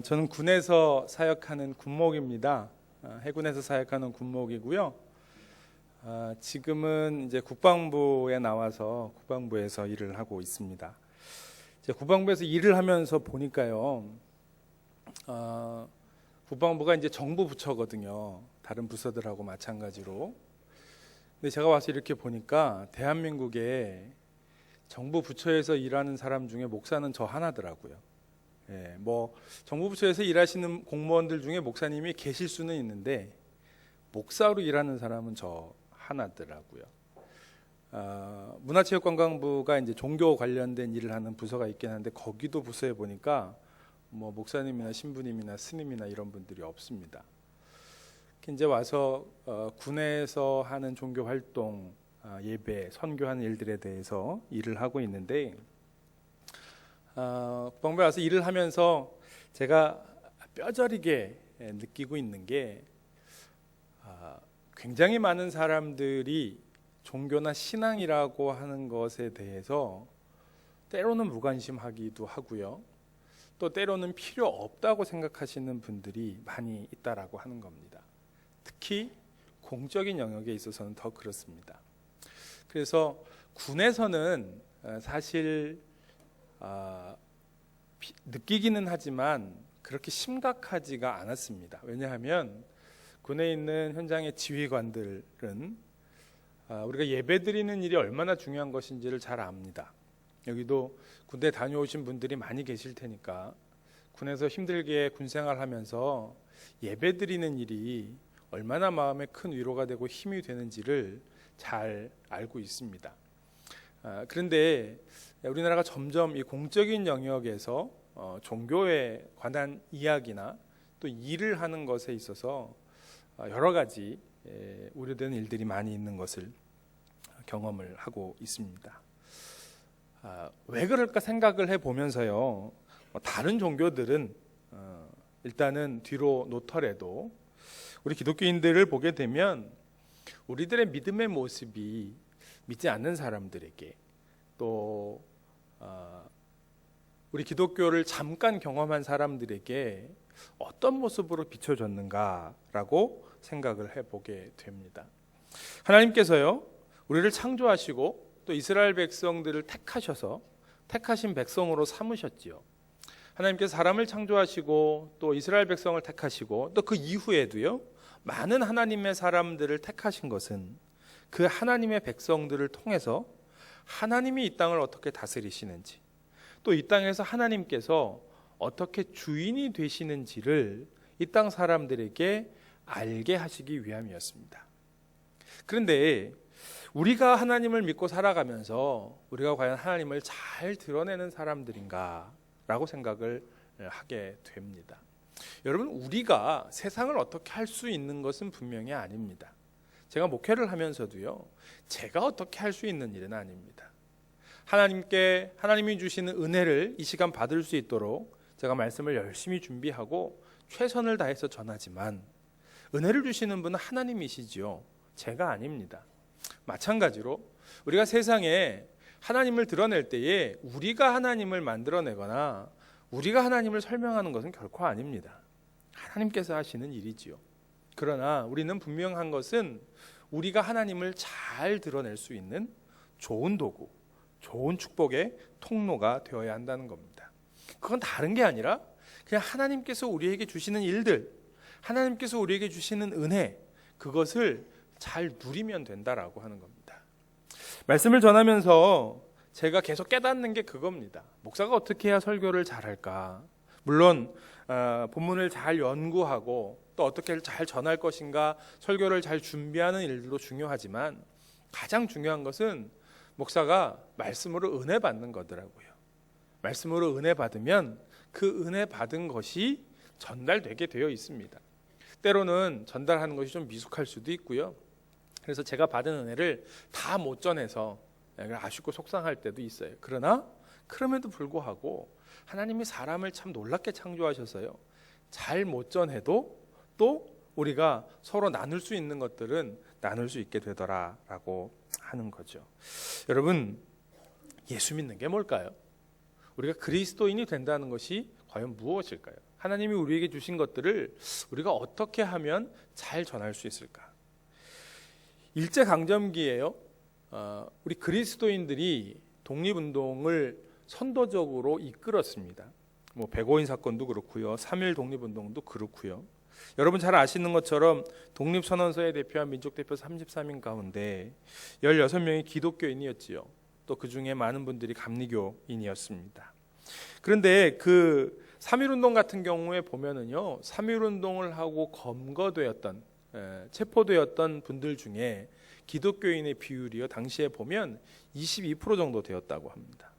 저는 군에서 사역하는 군목입니다. 해군에서 사역하는 군목이고요. 지금은 이제 국방부에 나와서 국방부에서 일을 하고 있습니다. 이제 국방부에서 일을 하면서 보니까요, 국방부가 이제 정부 부처거든요. 다른 부서들하고 마찬가지로. 근데 제가 와서 이렇게 보니까 대한민국에 정부 부처에서 일하는 사람 중에 목사는 저 하나더라고요. 뭐 정부 부처에서 일하시는 공무원들 중에 목사님이 계실 수는 있는데 목사로 일하는 사람은 저 하나더라고요. 문화체육관광부가 이제 종교 관련된 일을 하는 부서가 있긴 한데 거기도 부서에 보니까 뭐 목사님이나 신부님이나 스님이나 이런 분들이 없습니다. 이제 와서 군에서 하는 종교 활동, 예배, 선교하는 일들에 대해서 일을 하고 있는데, 국방부에 와서 일을 하면서 제가 뼈저리게 느끼고 있는 게, 굉장히 많은 사람들이 종교나 신앙이라고 하는 것에 대해서 때로는 무관심하기도 하고요, 또 때로는 필요 없다고 생각하시는 분들이 많이 있다라고 하는 겁니다. 특히 공적인 영역에 있어서는 더 그렇습니다. 그래서 군에서는 사실 느끼기는 하지만 그렇게 심각하지가 않았습니다. 왜냐하면 군에 있는 현장의 지휘관들은 우리가 예배드리는 일이 얼마나 중요한 것인지를 잘 압니다. 여기도 군대 다녀오신 분들이 많이 계실 테니까 군에서 힘들게 군생활하면서 예배드리는 일이 얼마나 마음에 큰 위로가 되고 힘이 되는지를 잘 알고 있습니다. 그런데 우리나라가 점점 이 공적인 영역에서 종교에 관한 이야기나 또 일을 하는 것에 있어서 여러 가지 우려되는 일들이 많이 있는 것을 경험을 하고 있습니다. 왜 그럴까 생각을 해보면서요, 다른 종교들은 일단은 뒤로 놓더라도 우리 기독교인들을 보게 되면 우리들의 믿음의 모습이 믿지 않는 사람들에게, 또 우리 기독교를 잠깐 경험한 사람들에게 어떤 모습으로 비춰졌는가라고 생각을 해보게 됩니다. 하나님께서요, 우리를 창조하시고 또 이스라엘 백성들을 택하셔서 택하신 백성으로 삼으셨지요. 하나님께서 사람을 창조하시고 또 이스라엘 백성을 택하시고 또 그 이후에도요, 많은 하나님의 사람들을 택하신 것은 그 하나님의 백성들을 통해서 하나님이 이 땅을 어떻게 다스리시는지, 또 이 땅에서 하나님께서 어떻게 주인이 되시는지를 이 땅 사람들에게 알게 하시기 위함이었습니다. 그런데 우리가 하나님을 믿고 살아가면서 우리가 과연 하나님을 잘 드러내는 사람들인가 라고 생각을 하게 됩니다. 여러분, 우리가 세상을 어떻게 할 수 있는 것은 분명히 아닙니다. 제가 목회를 하면서도요, 제가 어떻게 할 수 있는 일은 아닙니다. 하나님이 주시는 은혜를 이 시간 받을 수 있도록 제가 말씀을 열심히 준비하고 최선을 다해서 전하지만 은혜를 주시는 분은 하나님이시지요, 제가 아닙니다. 마찬가지로 우리가 세상에 하나님을 드러낼 때에 우리가 하나님을 만들어내거나 우리가 하나님을 설명하는 것은 결코 아닙니다. 하나님께서 하시는 일이지요. 그러나 우리는 분명한 것은 우리가 하나님을 잘 드러낼 수 있는 좋은 도구, 좋은 축복의 통로가 되어야 한다는 겁니다. 그건 다른 게 아니라 그냥 하나님께서 우리에게 주시는 일들, 하나님께서 우리에게 주시는 은혜, 그것을 잘 누리면 된다라고 하는 겁니다. 말씀을 전하면서 제가 계속 깨닫는 게 그겁니다. 목사가 어떻게 해야 설교를 잘할까? 물론 본문을 잘 연구하고 또 어떻게 잘 전할 것인가, 설교를 잘 준비하는 일들도 중요하지만 가장 중요한 것은 목사가 말씀으로 은혜 받는 거더라고요. 말씀으로 은혜 받으면 그 은혜 받은 것이 전달되게 되어 있습니다. 때로는 전달하는 것이 좀 미숙할 수도 있고요. 그래서 제가 받은 은혜를 다 못 전해서 아쉽고 속상할 때도 있어요. 그러나 그럼에도 불구하고 하나님이 사람을 참 놀랍게 창조하셔서요, 잘 못 전해도 또 우리가 서로 나눌 수 있는 것들은 나눌 수 있게 되더라라고 하는 거죠. 여러분, 예수 믿는 게 뭘까요? 우리가 그리스도인이 된다는 것이 과연 무엇일까요? 하나님이 우리에게 주신 것들을 우리가 어떻게 하면 잘 전할 수 있을까? 일제강점기에요. 우리 그리스도인들이 독립운동을 선도적으로 이끌었습니다. 105인 사건도 그렇고요. 3.1 독립운동도 그렇고요. 여러분 잘 아시는 것처럼 독립선언서에 대표한 민족대표 33인 가운데 16명이 기독교인이었지요. 또 그 중에 많은 분들이 감리교인이었습니다. 그런데 그 3.1운동 같은 경우에 보면은요, 3.1운동을 하고 검거되었던, 체포되었던 분들 중에 기독교인의 비율이요, 당시에 보면 22% 정도 되었다고 합니다.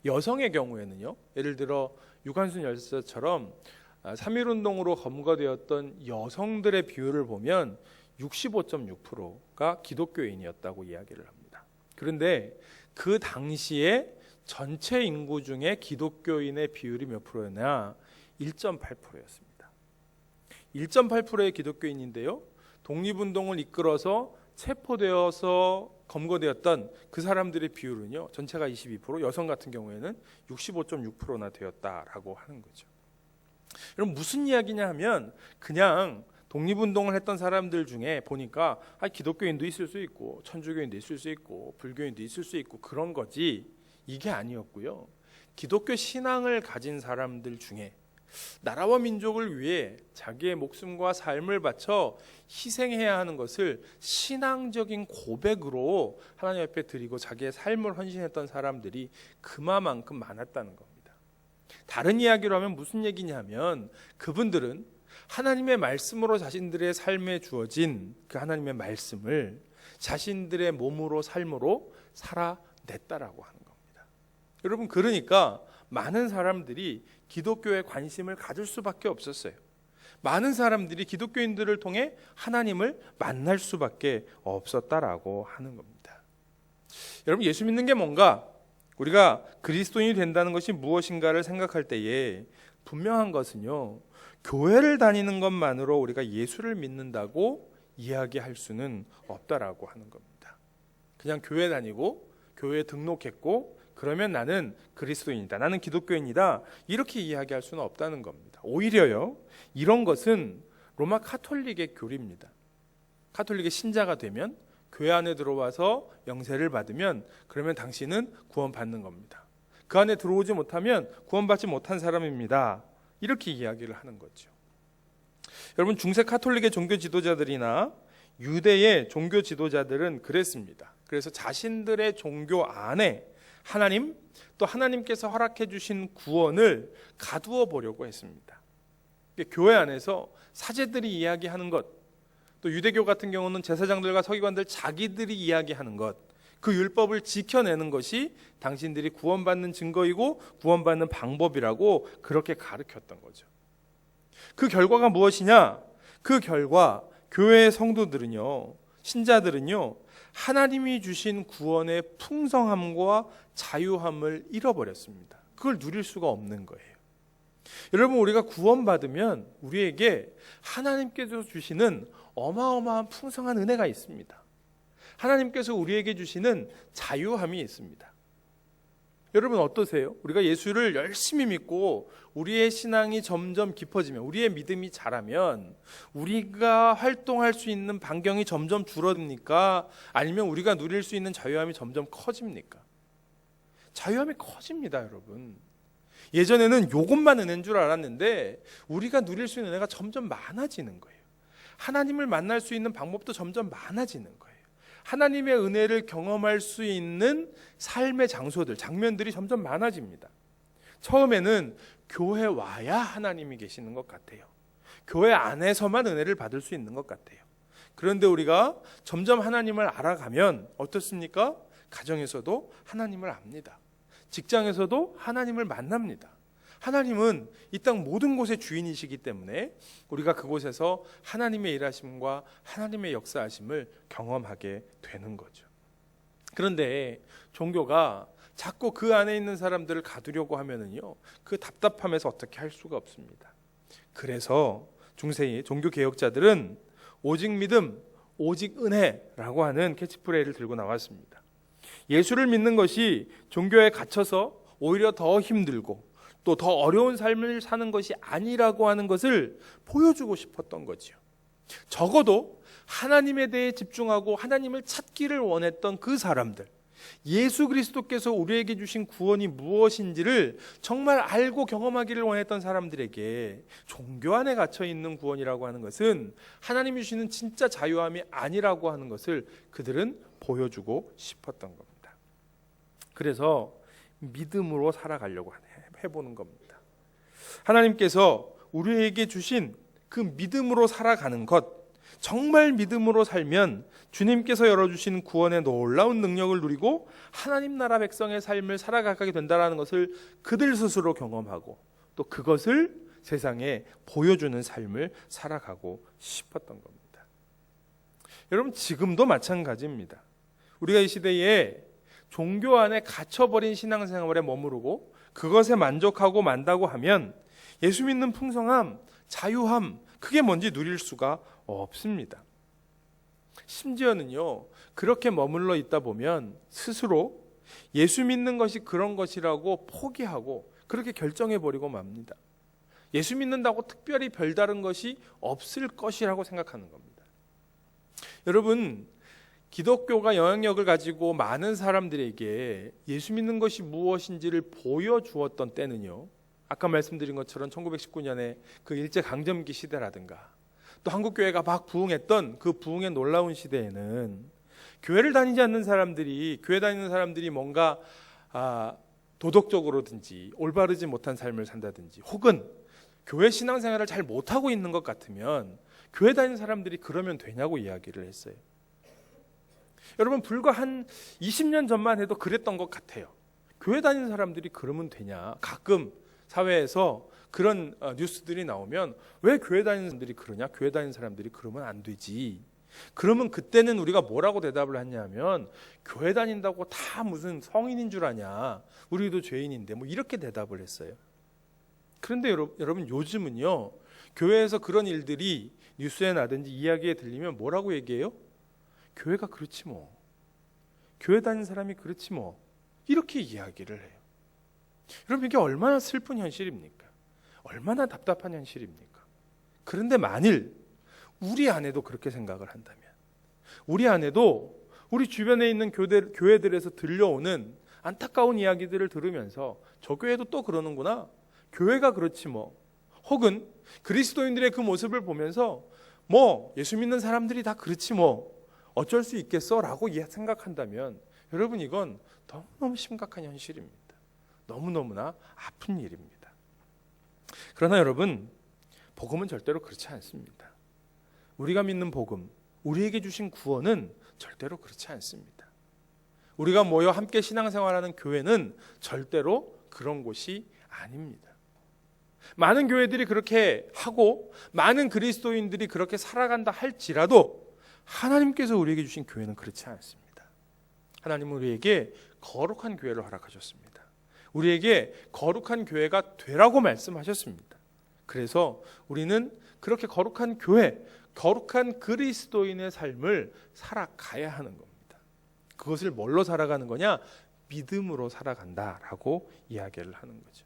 여성의 경우에는요, 예를 들어 유관순 열사처럼 3.1운동으로 검거되었던 여성들의 비율을 보면 65.6%가 기독교인이었다고 이야기를 합니다. 그런데 그 당시에 전체 인구 중에 기독교인의 비율이 몇 프로였냐? 1.8%였습니다. 1.8%의 기독교인인데요, 독립운동을 이끌어서 체포되어서 검거되었던 그 사람들의 비율은요, 전체가 22%, 여성 같은 경우에는 65.6%나 되었다라고 하는 거죠. 여러분 무슨 이야기냐 하면 그냥 독립운동을 했던 사람들 중에 보니까 기독교인도 있을 수 있고 천주교인도 있을 수 있고 불교인도 있을 수 있고 그런 거지, 이게 아니었고요. 기독교 신앙을 가진 사람들 중에 나라와 민족을 위해 자기의 목숨과 삶을 바쳐 희생해야 하는 것을 신앙적인 고백으로 하나님 앞에 드리고 자기의 삶을 헌신했던 사람들이 그만큼 많았다는 겁니다. 다른 이야기로 하면 무슨 얘기냐면 그분들은 하나님의 말씀으로 자신들의 삶에 주어진 그 하나님의 말씀을 자신들의 몸으로 삶으로 살아냈다라고 하는 겁니다. 여러분 그러니까 많은 사람들이 기독교에 관심을 가질 수밖에 없었어요. 많은 사람들이 기독교인들을 통해 하나님을 만날 수밖에 없었다라고 하는 겁니다. 여러분 예수 믿는 게 뭔가, 우리가 그리스도인이 된다는 것이 무엇인가를 생각할 때에 분명한 것은요, 교회를 다니는 것만으로 우리가 예수를 믿는다고 이야기할 수는 없다라고 하는 겁니다. 그냥 교회 다니고 교회에 등록했고 그러면 나는 그리스도인이다, 나는 기독교인이다, 이렇게 이야기할 수는 없다는 겁니다. 오히려요, 이런 것은 로마 카톨릭의 교리입니다. 카톨릭의 신자가 되면 교회 안에 들어와서 영세를 받으면 그러면 당신은 구원받는 겁니다. 그 안에 들어오지 못하면 구원받지 못한 사람입니다. 이렇게 이야기를 하는 거죠. 여러분 중세 카톨릭의 종교 지도자들이나 유대의 종교 지도자들은 그랬습니다. 그래서 자신들의 종교 안에 하나님, 또 하나님께서 허락해 주신 구원을 가두어 보려고 했습니다. 교회 안에서 사제들이 이야기하는 것, 또 유대교 같은 경우는 제사장들과 서기관들 자기들이 이야기하는 것, 그 율법을 지켜내는 것이 당신들이 구원받는 증거이고 구원받는 방법이라고 그렇게 가르쳤던 거죠. 그 결과가 무엇이냐? 그 결과 교회의 성도들은요, 신자들은요, 하나님이 주신 구원의 풍성함과 자유함을 잃어버렸습니다. 그걸 누릴 수가 없는 거예요. 여러분 우리가 구원받으면 우리에게 하나님께서 주시는 어마어마한 풍성한 은혜가 있습니다. 하나님께서 우리에게 주시는 자유함이 있습니다. 여러분 어떠세요? 우리가 예수를 열심히 믿고 우리의 신앙이 점점 깊어지면, 우리의 믿음이 자라면 우리가 활동할 수 있는 반경이 점점 줄어듭니까? 아니면 우리가 누릴 수 있는 자유함이 점점 커집니까? 자유함이 커집니다, 여러분. 예전에는 이것만 은혜인 줄 알았는데 우리가 누릴 수 있는 은혜가 점점 많아지는 거예요. 하나님을 만날 수 있는 방법도 점점 많아지는 거예요. 하나님의 은혜를 경험할 수 있는 삶의 장소들, 장면들이 점점 많아집니다. 처음에는 교회 와야 하나님이 계시는 것 같아요. 교회 안에서만 은혜를 받을 수 있는 것 같아요. 그런데 우리가 점점 하나님을 알아가면 어떻습니까? 가정에서도 하나님을 압니다. 직장에서도 하나님을 만납니다. 하나님은 이 땅 모든 곳의 주인이시기 때문에 우리가 그곳에서 하나님의 일하심과 하나님의 역사하심을 경험하게 되는 거죠. 그런데 종교가 자꾸 그 안에 있는 사람들을 가두려고 하면은요, 그 답답함에서 어떻게 할 수가 없습니다. 그래서 중세의 종교 개혁자들은 오직 믿음, 오직 은혜라고 하는 캐치프레이즈를 들고 나왔습니다. 예수를 믿는 것이 종교에 갇혀서 오히려 더 힘들고 또 더 어려운 삶을 사는 것이 아니라고 하는 것을 보여주고 싶었던 거지요. 적어도 하나님에 대해 집중하고 하나님을 찾기를 원했던 그 사람들, 예수 그리스도께서 우리에게 주신 구원이 무엇인지를 정말 알고 경험하기를 원했던 사람들에게 종교 안에 갇혀 있는 구원이라고 하는 것은 하나님이 주시는 진짜 자유함이 아니라고 하는 것을 그들은 보여주고 싶었던 겁니다. 그래서 믿음으로 살아가려고 해보는 겁니다. 하나님께서 우리에게 주신 그 믿음으로 살아가는 것, 정말 믿음으로 살면 주님께서 열어주신 구원의 놀라운 능력을 누리고 하나님 나라 백성의 삶을 살아가게 된다는 것을 그들 스스로 경험하고 또 그것을 세상에 보여주는 삶을 살아가고 싶었던 겁니다. 여러분, 지금도 마찬가지입니다. 우리가 이 시대에 종교 안에 갇혀버린 신앙생활에 머무르고 그것에 만족하고 만다고 하면 예수 믿는 풍성함, 자유함, 그게 뭔지 누릴 수가 없습니다. 심지어는요, 그렇게 머물러 있다 보면 스스로 예수 믿는 것이 그런 것이라고 포기하고 그렇게 결정해버리고 맙니다. 예수 믿는다고 특별히 별다른 것이 없을 것이라고 생각하는 겁니다. 여러분, 기독교가 영향력을 가지고 많은 사람들에게 예수 믿는 것이 무엇인지를 보여주었던 때는요, 아까 말씀드린 것처럼 1919년에 그 일제강점기 시대라든가 또 한국교회가 막 부흥했던 그 부흥의 놀라운 시대에는 교회를 다니지 않는 사람들이, 교회 다니는 사람들이 뭔가 도덕적으로든지 올바르지 못한 삶을 산다든지 혹은 교회 신앙생활을 잘 못하고 있는 것 같으면 교회 다니는 사람들이 그러면 되냐고 이야기를 했어요. 여러분, 불과 한 20년 전만 해도 그랬던 것 같아요. 교회 다니는 사람들이 그러면 되냐. 가끔 사회에서 그런 뉴스들이 나오면 왜 교회 다니는 사람들이 그러냐? 교회 다니는 사람들이 그러면 안 되지. 그러면 그때는 우리가 뭐라고 대답을 하냐면 교회 다닌다고 다 무슨 성인인 줄 아냐? 우리도 죄인인데 뭐 이렇게 대답을 했어요. 그런데 여러분 요즘은요, 교회에서 그런 일들이 뉴스에 나든지 이야기에 들리면 뭐라고 얘기해요? 교회가 그렇지 뭐. 교회 다니는 사람이 그렇지 뭐. 이렇게 이야기를 해요. 여러분, 이게 얼마나 슬픈 현실입니까? 얼마나 답답한 현실입니까? 그런데 만일 우리 안에도 그렇게 생각을 한다면, 우리 안에도 우리 주변에 있는 교회들에서 들려오는 안타까운 이야기들을 들으면서 저 교회도 또 그러는구나, 교회가 그렇지 뭐, 혹은 그리스도인들의 그 모습을 보면서 뭐 예수 믿는 사람들이 다 그렇지 뭐 어쩔 수 있겠어 라고 생각한다면 여러분, 이건 너무너무 심각한 현실입니다. 너무너무나 아픈 일입니다. 그러나 여러분, 복음은 절대로 그렇지 않습니다. 우리가 믿는 복음, 우리에게 주신 구원은 절대로 그렇지 않습니다. 우리가 모여 함께 신앙생활하는 교회는 절대로 그런 곳이 아닙니다. 많은 교회들이 그렇게 하고 많은 그리스도인들이 그렇게 살아간다 할지라도 하나님께서 우리에게 주신 교회는 그렇지 않습니다. 하나님은 우리에게 거룩한 교회를 허락하셨습니다. 우리에게 거룩한 교회가 되라고 말씀하셨습니다. 그래서 우리는 그렇게 거룩한 교회, 거룩한 그리스도인의 삶을 살아가야 하는 겁니다. 그것을 뭘로 살아가는 거냐? 믿음으로 살아간다라고 이야기를 하는 거죠.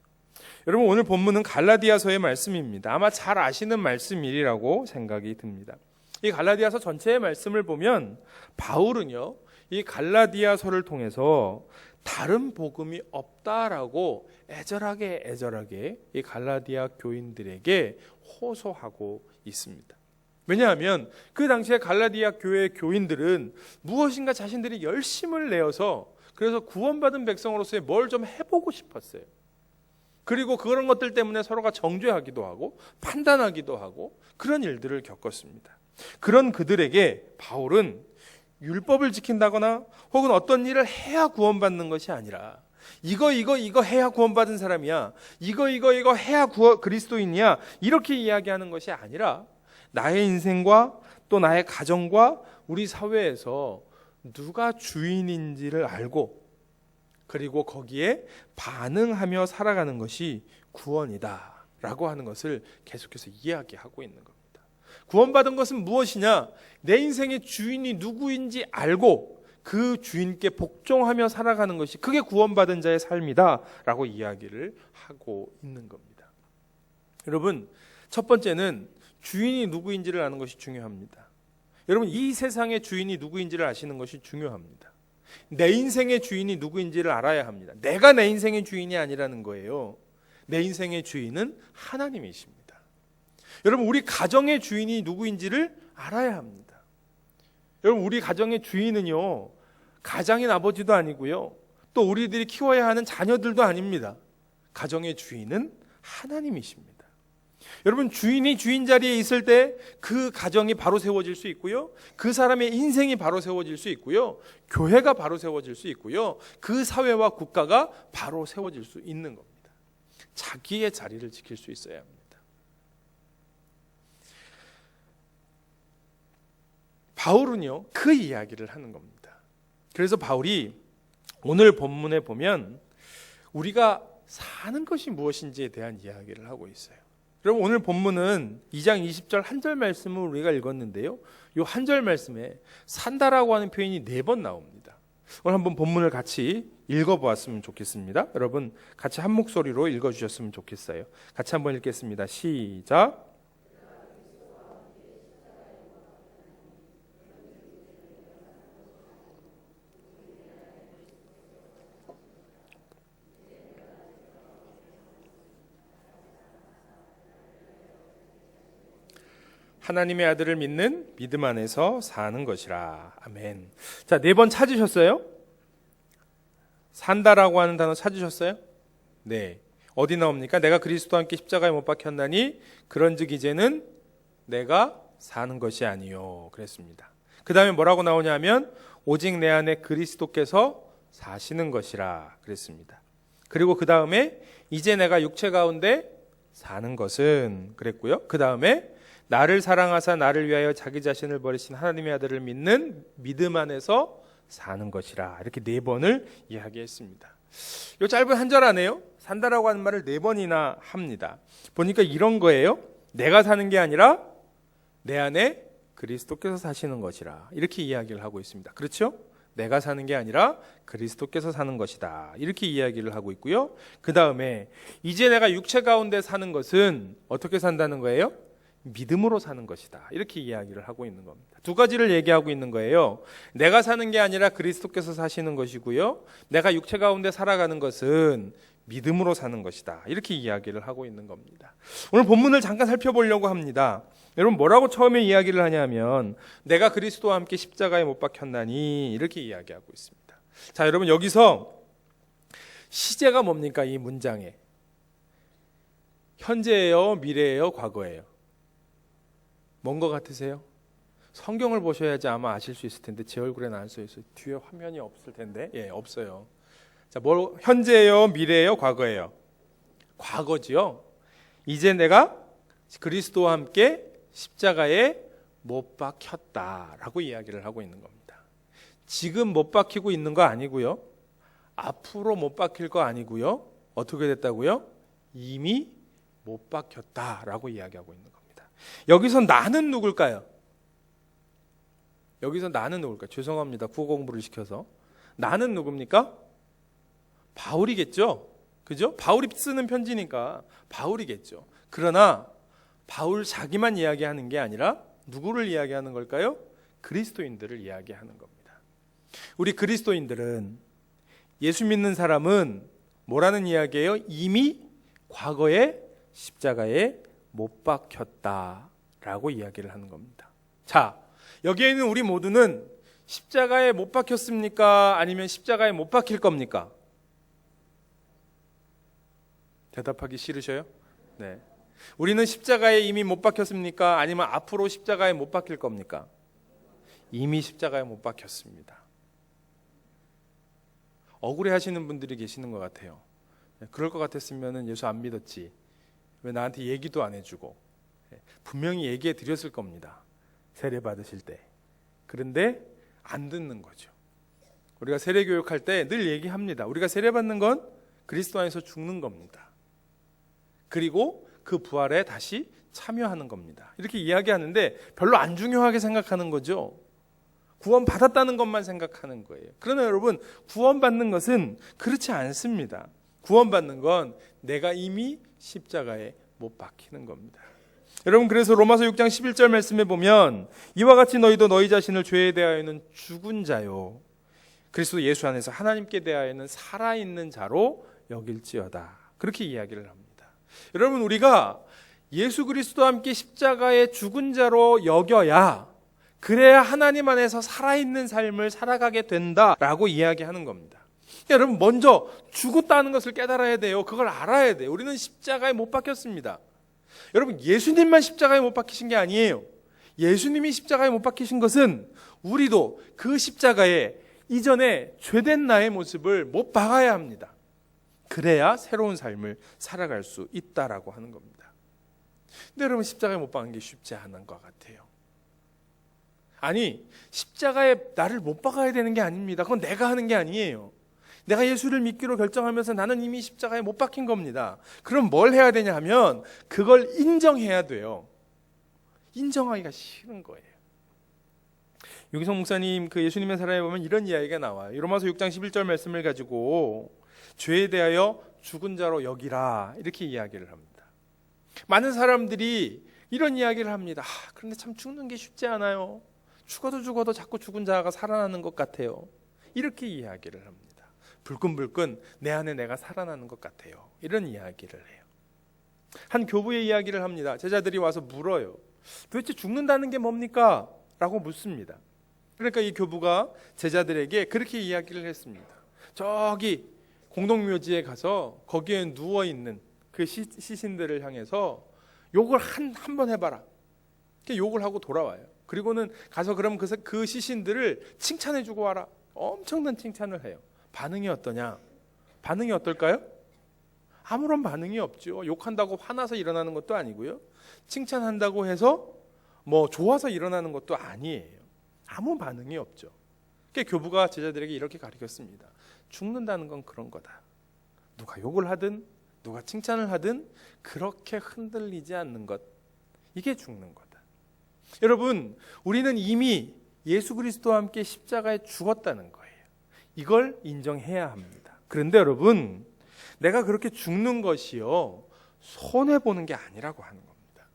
여러분, 오늘 본문은 갈라디아서의 말씀입니다. 아마 잘 아시는 말씀이라고 생각이 듭니다. 이 갈라디아서 전체의 말씀을 보면 바울은요, 이 갈라디아서를 통해서 다른 복음이 없다라고 애절하게 이 갈라디아 교인들에게 호소하고 있습니다. 왜냐하면 그 당시에 갈라디아 교회 교인들은 무엇인가 자신들이 열심을 내어서 그래서 구원받은 백성으로서의 뭘 좀 해보고 싶었어요. 그리고 그런 것들 때문에 서로가 정죄하기도 하고 판단하기도 하고 그런 일들을 겪었습니다. 그런 그들에게 바울은 율법을 지킨다거나 혹은 어떤 일을 해야 구원받는 것이 아니라 이거 해야 구원받은 사람이야, 이거 해야 그리스도인이야, 이렇게 이야기하는 것이 아니라 나의 인생과 또 나의 가정과 우리 사회에서 누가 주인인지를 알고 그리고 거기에 반응하며 살아가는 것이 구원이다 라고 하는 것을 계속해서 이야기하고 있는 겁니다. 구원받은 것은 무엇이냐? 내 인생의 주인이 누구인지 알고 그 주인께 복종하며 살아가는 것이 그게 구원받은 자의 삶이다라고 이야기를 하고 있는 겁니다. 여러분, 첫 번째는 주인이 누구인지를 아는 것이 중요합니다. 여러분, 이 세상의 주인이 누구인지를 아시는 것이 중요합니다. 내 인생의 주인이 누구인지를 알아야 합니다. 내가 내 인생의 주인이 아니라는 거예요. 내 인생의 주인은 하나님이십니다. 여러분, 우리 가정의 주인이 누구인지를 알아야 합니다. 여러분, 우리 가정의 주인은요, 가장인 아버지도 아니고요, 또 우리들이 키워야 하는 자녀들도 아닙니다. 가정의 주인은 하나님이십니다. 여러분, 주인이 주인 자리에 있을 때 그 가정이 바로 세워질 수 있고요, 그 사람의 인생이 바로 세워질 수 있고요, 교회가 바로 세워질 수 있고요, 그 사회와 국가가 바로 세워질 수 있는 겁니다. 자기의 자리를 지킬 수 있어야 합니다. 바울은요, 그 이야기를 하는 겁니다. 그래서 바울이 오늘 본문에 보면 우리가 사는 것이 무엇인지에 대한 이야기를 하고 있어요. 여러분, 오늘 본문은 2장 20절 한 절 말씀을 우리가 읽었는데요, 이 한 절 말씀에 산다라고 하는 표현이 4번 나옵니다. 오늘 한번 본문을 같이 읽어보았으면 좋겠습니다. 여러분, 같이 한 목소리로 읽어주셨으면 좋겠어요. 같이 한번 읽겠습니다. 시작. 하나님의 아들을 믿는 믿음 안에서 사는 것이라. 아멘. 자, 4번 찾으셨어요? 산다라고 하는 단어 찾으셨어요? 네. 어디 나옵니까? 내가 그리스도와 함께 십자가에 못 박혔나니 그런즉 이제는 내가 사는 것이 아니요. 그랬습니다. 그 다음에 뭐라고 나오냐면 오직 내 안에 그리스도께서 사시는 것이라. 그랬습니다. 그리고 그 다음에 이제 내가 육체 가운데 사는 것은 그랬고요. 그 다음에 나를 사랑하사 나를 위하여 자기 자신을 버리신 하나님의 아들을 믿는 믿음 안에서 사는 것이라. 이렇게 4번을 이야기했습니다. 이 짧은 한 절 안에요, 산다라고 하는 말을 4번이나 합니다. 보니까 이런 거예요. 내가 사는 게 아니라 내 안에 그리스도께서 사시는 것이라. 이렇게 이야기를 하고 있습니다. 그렇죠? 내가 사는 게 아니라 그리스도께서 사는 것이다. 이렇게 이야기를 하고 있고요. 그 다음에 이제 내가 육체 가운데 사는 것은 어떻게 산다는 거예요? 믿음으로 사는 것이다. 이렇게 이야기를 하고 있는 겁니다. 2가지를 얘기하고 있는 거예요. 내가 사는 게 아니라 그리스도께서 사시는 것이고요, 내가 육체 가운데 살아가는 것은 믿음으로 사는 것이다. 이렇게 이야기를 하고 있는 겁니다. 오늘 본문을 잠깐 살펴보려고 합니다. 여러분, 뭐라고 처음에 이야기를 하냐면 내가 그리스도와 함께 십자가에 못 박혔나니 이렇게 이야기하고 있습니다. 자, 여러분, 여기서 시제가 뭡니까? 이 문장에 현재예요, 미래예요, 과거예요? 뭔 것 같으세요? 성경을 보셔야지 아마 아실 수 있을 텐데 제 얼굴에는 안 써 있어요. 뒤에 화면이 없을 텐데. 예, 없어요. 자, 뭐 현재예요, 미래예요, 과거예요? 과거지요. 이제 내가 그리스도와 함께 십자가에 못 박혔다라고 이야기를 하고 있는 겁니다. 지금 못 박히고 있는 거 아니고요, 앞으로 못 박힐 거 아니고요, 어떻게 됐다고요? 이미 못 박혔다라고 이야기하고 있는 겁니다. 여기서 나는 누굴까요? 여기서 나는 누굴까요? 죄송합니다. 국어 공부를 시켜서. 나는 누굽니까? 바울이겠죠. 그죠? 바울이 쓰는 편지니까 바울이겠죠. 그러나 바울 자기만 이야기하는 게 아니라 누구를 이야기하는 걸까요? 그리스도인들을 이야기하는 겁니다. 우리 그리스도인들은, 예수 믿는 사람은 뭐라는 이야기예요? 이미 과거에 십자가에 못 박혔다라고 이야기를 하는 겁니다. 자, 여기에 있는 우리 모두는 십자가에 못 박혔습니까? 아니면 십자가에 못 박힐 겁니까? 대답하기 싫으셔요? 네. 우리는 십자가에 이미 못 박혔습니까? 아니면 앞으로 십자가에 못 박힐 겁니까? 이미 십자가에 못 박혔습니다. 억울해 하시는 분들이 계시는 것 같아요. 그럴 것 같았으면 예수 안 믿었지, 왜 나한테 얘기도 안 해주고. 분명히 얘기해 드렸을 겁니다, 세례 받으실 때. 그런데 안 듣는 거죠. 우리가 세례 교육할 때 늘 얘기합니다. 우리가 세례 받는 건 그리스도 안에서 죽는 겁니다. 그리고 그 부활에 다시 참여하는 겁니다. 이렇게 이야기하는데 별로 안 중요하게 생각하는 거죠. 구원받았다는 것만 생각하는 거예요. 그러나 여러분, 구원받는 것은 그렇지 않습니다. 구원받는 건 내가 이미 십자가에 못 박히는 겁니다. 여러분, 그래서 로마서 6장 11절 말씀에 보면 이와 같이 너희도 너희 자신을 죄에 대하여는 죽은 자요 그리스도 예수 안에서 하나님께 대하여는 살아있는 자로 여길지어다. 그렇게 이야기를 합니다. 여러분, 우리가 예수 그리스도와 함께 십자가에 죽은 자로 여겨야 그래야 하나님 안에서 살아있는 삶을 살아가게 된다라고 이야기하는 겁니다. 여러분, 먼저 죽었다는 것을 깨달아야 돼요. 그걸 알아야 돼요. 우리는 십자가에 못 박혔습니다. 여러분, 예수님만 십자가에 못 박히신 게 아니에요. 예수님이 십자가에 못 박히신 것은 우리도 그 십자가에 이전에 죄된 나의 모습을 못 박아야 합니다. 그래야 새로운 삶을 살아갈 수 있다라고 하는 겁니다. 근데 여러분, 십자가에 못 박는 게 쉽지 않은 것 같아요. 아니, 십자가에 나를 못 박아야 되는 게 아닙니다. 그건 내가 하는 게 아니에요. 내가 예수를 믿기로 결정하면서 나는 이미 십자가에 못 박힌 겁니다. 그럼 뭘 해야 되냐 하면 그걸 인정해야 돼요. 인정하기가 싫은 거예요. 유기성 목사님 그 예수님의 사랑에 보면 이런 이야기가 나와요. 로마서 6장 11절 말씀을 가지고 죄에 대하여 죽은 자로 여기라 이렇게 이야기를 합니다. 많은 사람들이 이런 이야기를 합니다. 그런데 참 죽는 게 쉽지 않아요. 죽어도 자꾸 죽은 자가 살아나는 것 같아요. 이렇게 이야기를 합니다. 불끈불끈 내 안에 내가 살아나는 것 같아요. 이런 이야기를 해요. 한 교부의 이야기를 합니다. 제자들이 와서 물어요. 도대체 죽는다는 게 뭡니까? 라고 묻습니다. 그러니까 이 교부가 제자들에게 그렇게 이야기를 했습니다. 저기 공동묘지에 가서 거기에 누워있는 그 시신들을 향해서 욕을 한 번 해봐라. 이렇게 욕을 하고 돌아와요. 그리고는 가서 그럼 그 시신들을 칭찬해주고 와라. 엄청난 칭찬을 해요. 반응이 어떠냐? 반응이 어떨까요? 아무런 반응이 없죠. 욕한다고 화나서 일어나는 것도 아니고요. 칭찬한다고 해서 뭐 좋아서 일어나는 것도 아니에요. 아무 반응이 없죠. 그러니까 교부가 제자들에게 이렇게 가르쳤습니다. 죽는다는 건 그런 거다. 누가 욕을 하든 누가 칭찬을 하든 그렇게 흔들리지 않는 것, 이게 죽는 거다. 여러분, 우리는 이미 예수 그리스도와 함께 십자가에 죽었다는 거예요. 이걸 인정해야 합니다. 그런데 여러분, 내가 그렇게 죽는 것이요 손해보는 게 아니라고 하는 겁니다.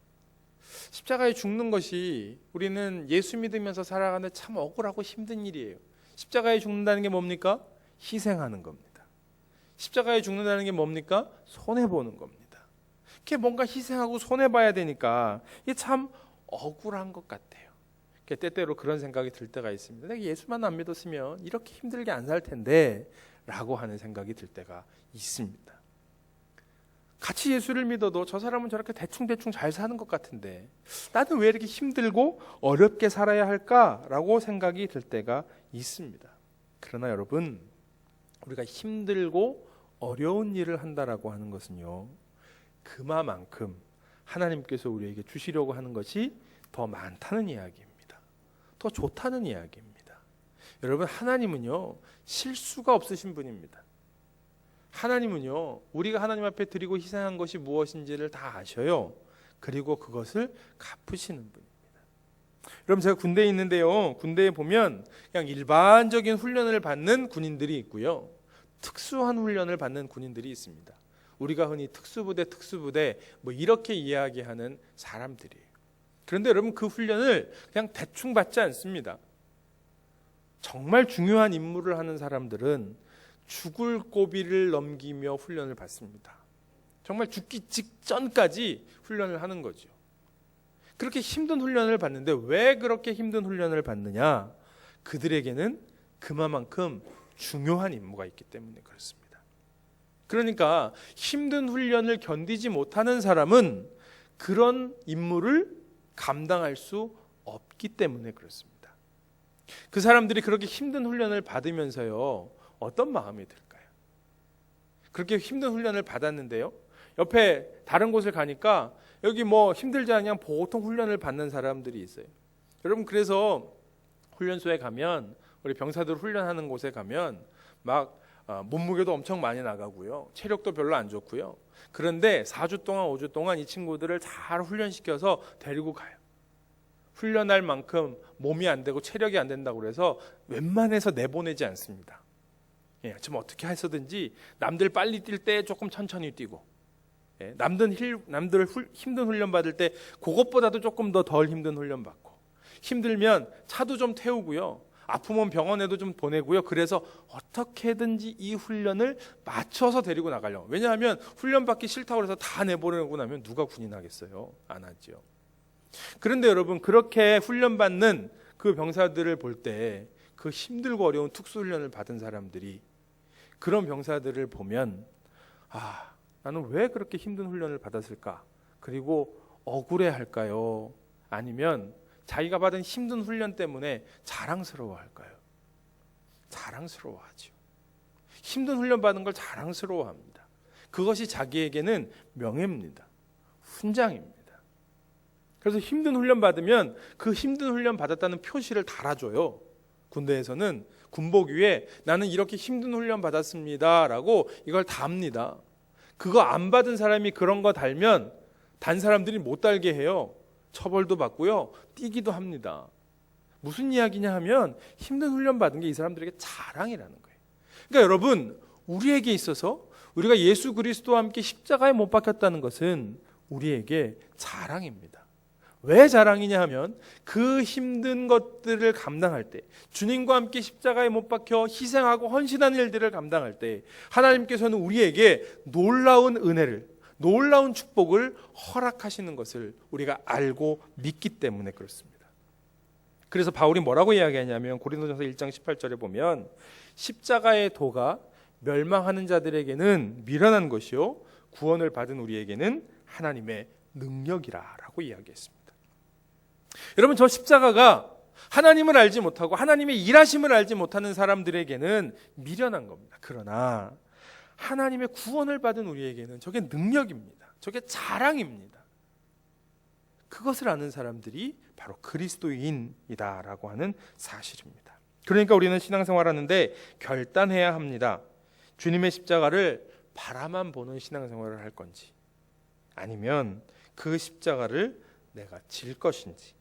십자가에 죽는 것이 우리는 예수 믿으면서 살아가는데 참 억울하고 힘든 일이에요. 십자가에 죽는다는 게 뭡니까? 희생하는 겁니다. 십자가에 죽는다는 게 뭡니까? 손해보는 겁니다. 이렇게 뭔가 희생하고 손해봐야 되니까 이게 참 억울한 것 같아요. 때때로 그런 생각이 들 때가 있습니다. 내가 예수만 안 믿었으면 이렇게 힘들게 안 살 텐데 라고 하는 생각이 들 때가 있습니다. 같이 예수를 믿어도 저 사람은 저렇게 대충대충 잘 사는 것 같은데 나는 왜 이렇게 힘들고 어렵게 살아야 할까라고 생각이 들 때가 있습니다. 그러나 여러분, 우리가 힘들고 어려운 일을 한다라고 하는 것은요, 그만큼 하나님께서 우리에게 주시려고 하는 것이 더 많다는 이야기입니다. 더 좋다는 이야기입니다. 여러분, 하나님은요 실수가 없으신 분입니다. 하나님은요 우리가 하나님 앞에 드리고 희생한 것이 무엇인지를 다 아셔요. 그리고 그것을 갚으시는 분입니다. 여러분, 제가 군대에 있는데요, 군대에 보면 그냥 일반적인 훈련을 받는 군인들이 있고요, 특수한 훈련을 받는 군인들이 있습니다. 우리가 흔히 특수부대 뭐 이렇게 이야기하는 사람들이에요. 그런데 여러분, 그 훈련을 그냥 대충 받지 않습니다. 정말 중요한 임무를 하는 사람들은 죽을 고비를 넘기며 훈련을 받습니다. 정말 죽기 직전까지 훈련을 하는 거죠. 그렇게 힘든 훈련을 받는데 왜 그렇게 힘든 훈련을 받느냐? 그들에게는 그만큼 중요한 임무가 있기 때문에 그렇습니다. 그러니까 힘든 훈련을 견디지 못하는 사람은 그런 임무를 감당할 수 없기 때문에 그렇습니다. 그 사람들이 그렇게 힘든 훈련을 받으면서요 어떤 마음이 들까요? 그렇게 힘든 훈련을 받았는데요, 옆에 다른 곳을 가니까 여기 뭐 힘들지 않냐 보통 훈련을 받는 사람들이 있어요. 여러분, 그래서 훈련소에 가면, 우리 병사들 훈련하는 곳에 가면 막 몸무게도 엄청 많이 나가고요, 체력도 별로 안 좋고요. 그런데 4주 동안 5주 동안 이 친구들을 잘 훈련시켜서 데리고 가요. 훈련할 만큼 몸이 안 되고 체력이 안 된다고 그래서 웬만해서 내보내지 않습니다. 좀 어떻게 해서든지 남들 빨리 뛸 때 조금 천천히 뛰고, 남들 힘든 훈련 받을 때 그것보다도 조금 더 덜 힘든 훈련 받고, 힘들면 차도 좀 태우고요, 아프면 병원에도 좀 보내고요. 그래서 어떻게든지 이 훈련을 맞춰서 데리고 나가려고. 왜냐하면 훈련 받기 싫다고 해서 다 내보내고 나면 누가 군인하겠어요? 안 하죠. 그런데 여러분, 그렇게 훈련받는 그 병사들을 볼 때 그 힘들고 어려운 특수훈련을 받은 사람들이 그런 병사들을 보면 나는 왜 그렇게 힘든 훈련을 받았을까? 그리고 억울해할까요? 아니면 자기가 받은 힘든 훈련 때문에 자랑스러워할까요? 자랑스러워하죠. 힘든 훈련 받은 걸 자랑스러워합니다. 그것이 자기에게는 명예입니다. 훈장입니다. 그래서 힘든 훈련 받으면 그 힘든 훈련 받았다는 표시를 달아줘요. 군대에서는 군복 위에 나는 이렇게 힘든 훈련 받았습니다 라고 이걸 답니다. 그거 안 받은 사람이 그런 거 달면 단 사람들이 못 달게 해요. 처벌도 받고요, 뛰기도 합니다. 무슨 이야기냐 하면 힘든 훈련 받은 게 이 사람들에게 자랑이라는 거예요. 그러니까 여러분, 우리에게 있어서 우리가 예수 그리스도와 함께 십자가에 못 박혔다는 것은 우리에게 자랑입니다. 왜 자랑이냐 하면 그 힘든 것들을 감당할 때, 주님과 함께 십자가에 못 박혀 희생하고 헌신하는 일들을 감당할 때 하나님께서는 우리에게 놀라운 은혜를, 놀라운 축복을 허락하시는 것을 우리가 알고 믿기 때문에 그렇습니다. 그래서 바울이 뭐라고 이야기하냐면 고린도전서 1장 18절에 보면 십자가의 도가 멸망하는 자들에게는 미련한 것이요 구원을 받은 우리에게는 하나님의 능력이라라고 이야기했습니다. 여러분, 저 십자가가 하나님을 알지 못하고 하나님의 일하심을 알지 못하는 사람들에게는 미련한 겁니다. 그러나 하나님의 구원을 받은 우리에게는 저게 능력입니다. 저게 자랑입니다. 그것을 아는 사람들이 바로 그리스도인이다라고 하는 사실입니다. 그러니까 우리는 신앙생활하는데 결단해야 합니다. 주님의 십자가를 바라만 보는 신앙생활을 할 건지, 아니면 그 십자가를 내가 질 것인지.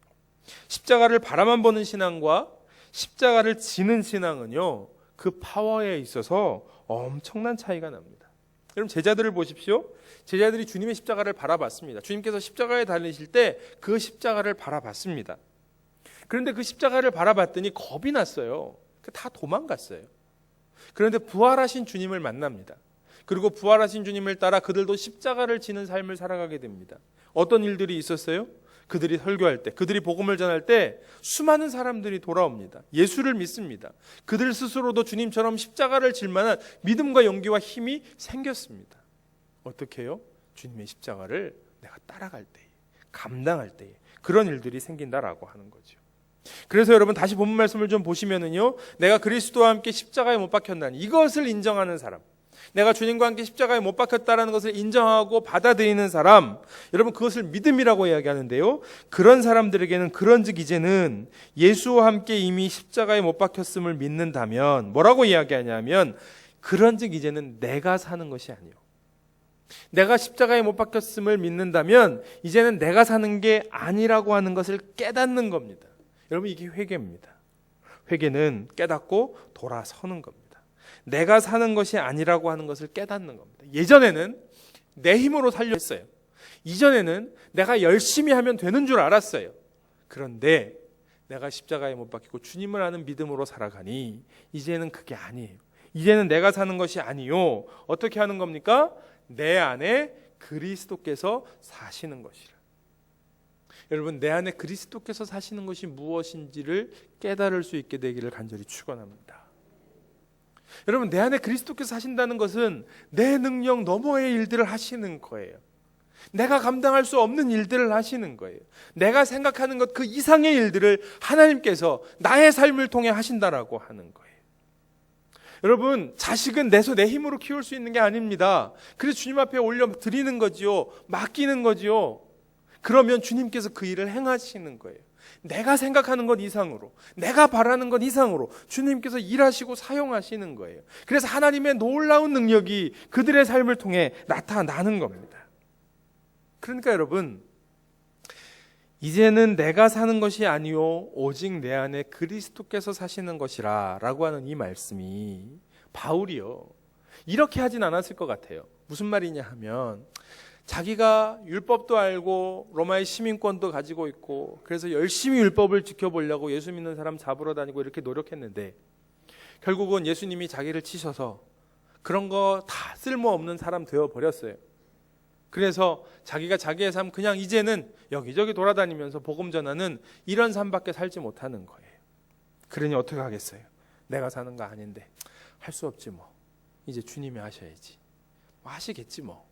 십자가를 바라만 보는 신앙과 십자가를 지는 신앙은요, 그 파워에 있어서 엄청난 차이가 납니다. 여러분, 제자들을 보십시오. 제자들이 주님의 십자가를 바라봤습니다. 주님께서 십자가에 달리실 때 그 십자가를 바라봤습니다. 그런데 그 십자가를 바라봤더니 겁이 났어요. 다 도망갔어요. 그런데 부활하신 주님을 만납니다. 그리고 부활하신 주님을 따라 그들도 십자가를 지는 삶을 살아가게 됩니다. 어떤 일들이 있었어요? 그들이 설교할 때, 그들이 복음을 전할 때 수많은 사람들이 돌아옵니다. 예수를 믿습니다. 그들 스스로도 주님처럼 십자가를 질 만한 믿음과 용기와 힘이 생겼습니다. 어떻게 해요? 주님의 십자가를 내가 따라갈 때, 감당할 때 그런 일들이 생긴다라고 하는 거죠. 그래서 여러분, 다시 본문 말씀을 좀 보시면은요, 내가 그리스도와 함께 십자가에 못 박혔나니, 이것을 인정하는 사람, 내가 주님과 함께 십자가에 못 박혔다라는 것을 인정하고 받아들이는 사람, 여러분, 그것을 믿음이라고 이야기하는데요, 그런 사람들에게는 그런즉 이제는 예수와 함께 이미 십자가에 못 박혔음을 믿는다면 뭐라고 이야기하냐면, 그런즉 이제는 내가 사는 것이 아니요, 내가 십자가에 못 박혔음을 믿는다면 이제는 내가 사는 게 아니라고 하는 것을 깨닫는 겁니다. 여러분, 이게 회개입니다. 회개는 깨닫고 돌아서는 겁니다. 내가 사는 것이 아니라고 하는 것을 깨닫는 겁니다. 예전에는 내 힘으로 살려 했어요. 이전에는 내가 열심히 하면 되는 줄 알았어요. 그런데 내가 십자가에 못 박히고 주님을 아는 믿음으로 살아가니 이제는 그게 아니에요. 이제는 내가 사는 것이 아니요, 어떻게 하는 겁니까? 내 안에 그리스도께서 사시는 것이라. 여러분, 내 안에 그리스도께서 사시는 것이 무엇인지를 깨달을 수 있게 되기를 간절히 축원합니다. 여러분, 내 안에 그리스도께서 사신다는 것은 내 능력 너머의 일들을 하시는 거예요. 내가 감당할 수 없는 일들을 하시는 거예요. 내가 생각하는 것 그 이상의 일들을 하나님께서 나의 삶을 통해 하신다라고 하는 거예요. 여러분, 자식은 내 힘으로 키울 수 있는 게 아닙니다. 그래서 주님 앞에 올려 드리는 거지요. 맡기는 거지요. 그러면 주님께서 그 일을 행하시는 거예요. 내가 생각하는 것 이상으로, 내가 바라는 것 이상으로 주님께서 일하시고 사용하시는 거예요. 그래서 하나님의 놀라운 능력이 그들의 삶을 통해 나타나는 겁니다. 그러니까 여러분, 이제는 내가 사는 것이 아니요 오직 내 안에 그리스도께서 사시는 것이라 라고 하는 이 말씀이 바울이요 이렇게 하진 않았을 것 같아요. 무슨 말이냐 하면 자기가 율법도 알고 로마의 시민권도 가지고 있고 그래서 열심히 율법을 지켜보려고 예수 믿는 사람 잡으러 다니고 이렇게 노력했는데 결국은 예수님이 자기를 치셔서 그런 거 다 쓸모없는 사람 되어버렸어요. 그래서 자기가 자기의 삶 그냥 이제는 여기저기 돌아다니면서 복음 전하는 이런 삶밖에 살지 못하는 거예요. 그러니 어떻게 하겠어요? 내가 사는 거 아닌데 할 수 없지 뭐. 이제 주님이 하셔야지. 뭐 하시겠지 뭐.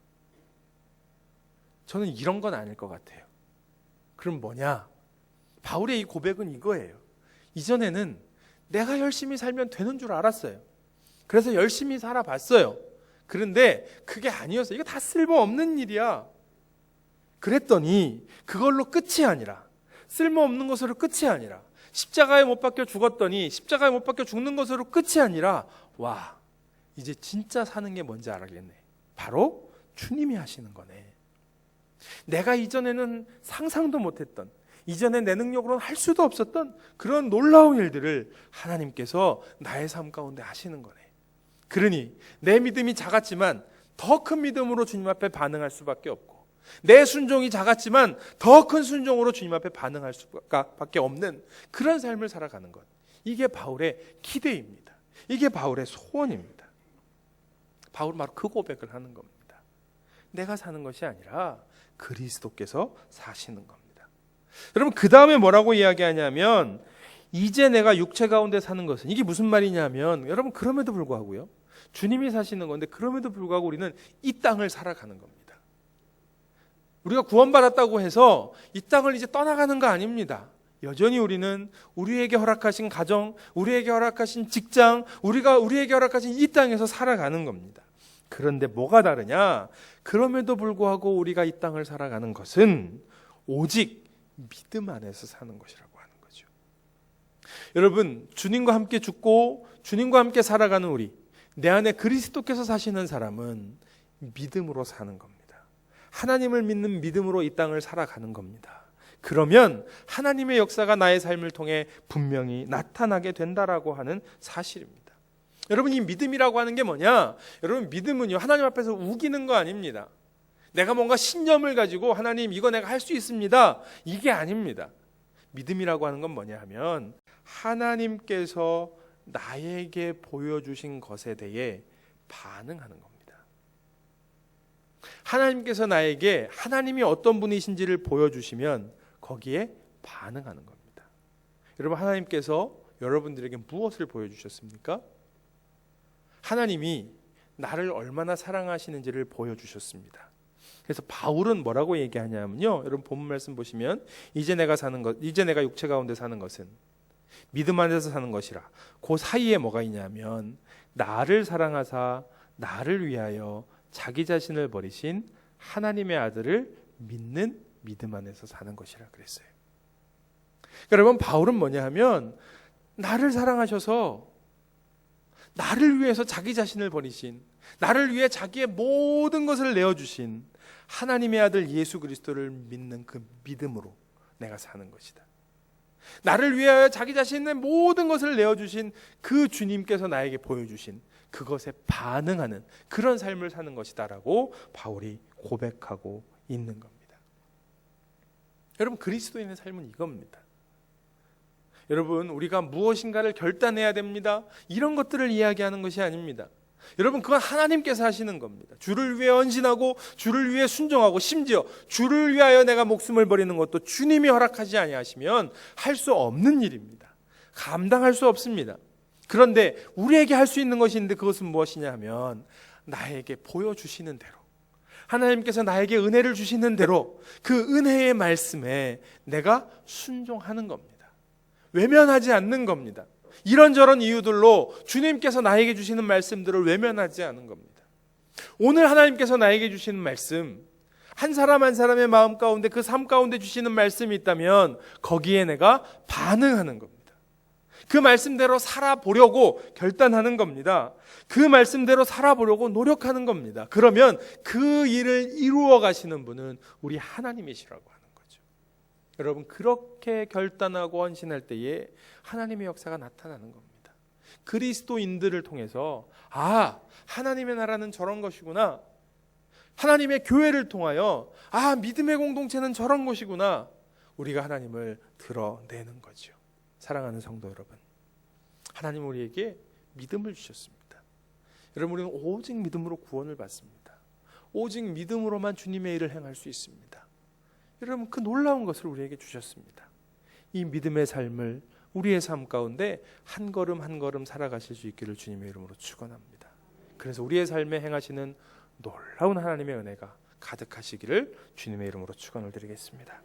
저는 이런 건 아닐 것 같아요. 그럼 뭐냐? 바울의 이 고백은 이거예요. 이전에는 내가 열심히 살면 되는 줄 알았어요. 그래서 열심히 살아봤어요. 그런데 그게 아니었어요. 이거 다 쓸모없는 일이야. 그랬더니 그걸로 끝이 아니라 쓸모없는 것으로 끝이 아니라 십자가에 못 박혀 죽었더니 십자가에 못 박혀 죽는 것으로 끝이 아니라 와 이제 진짜 사는 게 뭔지 알겠네. 바로 주님이 하시는 거네. 내가 이전에는 상상도 못했던 이전에 내 능력으로는 할 수도 없었던 그런 놀라운 일들을 하나님께서 나의 삶 가운데 하시는 거네. 그러니 내 믿음이 작았지만 더 큰 믿음으로 주님 앞에 반응할 수밖에 없고 내 순종이 작았지만 더 큰 순종으로 주님 앞에 반응할 수밖에 없는 그런 삶을 살아가는 것. 이게 바울의 기대입니다. 이게 바울의 소원입니다. 바울은 바로 그 고백을 하는 겁니다. 내가 사는 것이 아니라 그리스도께서 사시는 겁니다. 여러분 그 다음에 뭐라고 이야기하냐면 이제 내가 육체 가운데 사는 것은 이게 무슨 말이냐면 여러분 그럼에도 불구하고요. 주님이 사시는 건데 그럼에도 불구하고 우리는 이 땅을 살아가는 겁니다. 우리가 구원받았다고 해서 이 땅을 이제 떠나가는 거 아닙니다. 여전히 우리는 우리에게 허락하신 가정, 우리에게 허락하신 직장, 우리에게 허락하신 이 땅에서 살아가는 겁니다. 그런데 뭐가 다르냐? 그럼에도 불구하고 우리가 이 땅을 살아가는 것은 오직 믿음 안에서 사는 것이라고 하는 거죠. 여러분, 주님과 함께 죽고 주님과 함께 살아가는 우리, 내 안에 그리스도께서 사시는 사람은 믿음으로 사는 겁니다. 하나님을 믿는 믿음으로 이 땅을 살아가는 겁니다. 그러면 하나님의 역사가 나의 삶을 통해 분명히 나타나게 된다라고 하는 사실입니다. 여러분, 이 믿음이라고 하는 게 뭐냐? 여러분, 믿음은요, 하나님 앞에서 우기는 거 아닙니다. 내가 뭔가 신념을 가지고 하나님 이거 내가 할 수 있습니다. 이게 아닙니다. 믿음이라고 하는 건 뭐냐 하면 하나님께서 나에게 보여주신 것에 대해 반응하는 겁니다. 하나님께서 나에게 하나님이 어떤 분이신지를 보여주시면 거기에 반응하는 겁니다. 여러분, 하나님께서 여러분들에게 무엇을 보여주셨습니까? 하나님이 나를 얼마나 사랑하시는지를 보여주셨습니다. 그래서 바울은 뭐라고 얘기하냐면요, 여러분 본문 말씀 보시면 이제 내가 육체 가운데 사는 것은 믿음 안에서 사는 것이라. 그 사이에 뭐가 있냐면 나를 사랑하사 나를 위하여 자기 자신을 버리신 하나님의 아들을 믿는 믿음 안에서 사는 것이라 그랬어요. 그러니까 여러분, 바울은 뭐냐 하면 나를 사랑하셔서 나를 위해서 자기 자신을 버리신, 나를 위해 자기의 모든 것을 내어주신 하나님의 아들 예수 그리스도를 믿는 그 믿음으로 내가 사는 것이다. 나를 위하여 자기 자신의 모든 것을 내어주신 그 주님께서 나에게 보여주신 그것에 반응하는 그런 삶을 사는 것이다라고 바울이 고백하고 있는 겁니다. 여러분, 그리스도인의 삶은 이겁니다. 여러분, 우리가 무엇인가를 결단해야 됩니다. 이런 것들을 이야기하는 것이 아닙니다. 여러분, 그건 하나님께서 하시는 겁니다. 주를 위해 헌신하고 주를 위해 순종하고 심지어 주를 위하여 내가 목숨을 버리는 것도 주님이 허락하지 아니하시면 할 수 없는 일입니다. 감당할 수 없습니다. 그런데 우리에게 할 수 있는 것이 있는데 그것은 무엇이냐 하면 나에게 보여주시는 대로, 하나님께서 나에게 은혜를 주시는 대로 그 은혜의 말씀에 내가 순종하는 겁니다. 외면하지 않는 겁니다. 이런저런 이유들로 주님께서 나에게 주시는 말씀들을 외면하지 않은 겁니다. 오늘 하나님께서 나에게 주시는 말씀, 한 사람 한 사람의 마음 가운데 그 삶 가운데 주시는 말씀이 있다면 거기에 내가 반응하는 겁니다. 그 말씀대로 살아보려고 결단하는 겁니다. 그 말씀대로 살아보려고 노력하는 겁니다. 그러면 그 일을 이루어 가시는 분은 우리 하나님이시라고 하는 거죠. 여러분, 그렇게 결단하고 헌신할 때에 하나님의 역사가 나타나는 겁니다. 그리스도인들을 통해서 하나님의 나라는 저런 것이구나, 하나님의 교회를 통하여 믿음의 공동체는 저런 것이구나, 우리가 하나님을 드러내는 거죠. 사랑하는 성도 여러분, 하나님 우리에게 믿음을 주셨습니다. 여러분, 우리는 오직 믿음으로 구원을 받습니다. 오직 믿음으로만 주님의 일을 행할 수 있습니다. 여러분, 그 놀라운 것을 우리에게 주셨습니다. 이 믿음의 삶을 우리의 삶 가운데 한 걸음 한 걸음 살아가실 수 있기를 주님의 이름으로 축원합니다. 그래서 우리의 삶에 행하시는 놀라운 하나님의 은혜가 가득하시기를 주님의 이름으로 축원을 드리겠습니다.